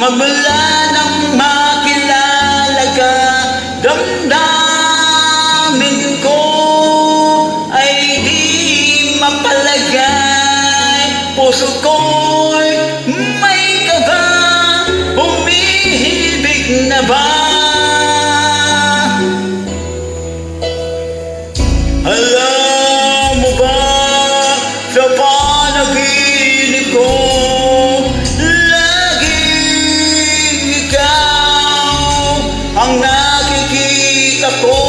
Magmula nang makilala ka, damdamin ko ay di mapalagay. Puso ko'y may kaba, humihibig na ba? Alam mo ba, sa panaginip ko, laging ikaw ang nakikita ko.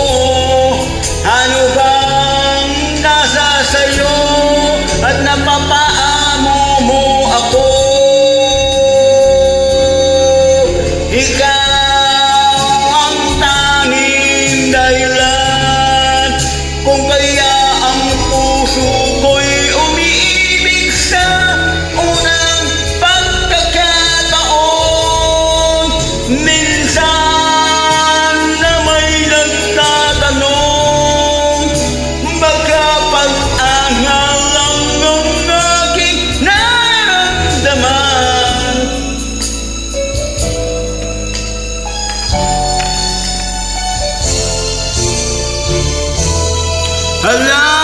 Ano bang nasa sayo at napapaamo mo ako? Ikaw ang tanging dahilan kung kaya ang puso ko'y umiibig sa unang pagkakataon. Minsan na may nagtatanong, baka pag-angal lang ang aking nararamdaman. Alam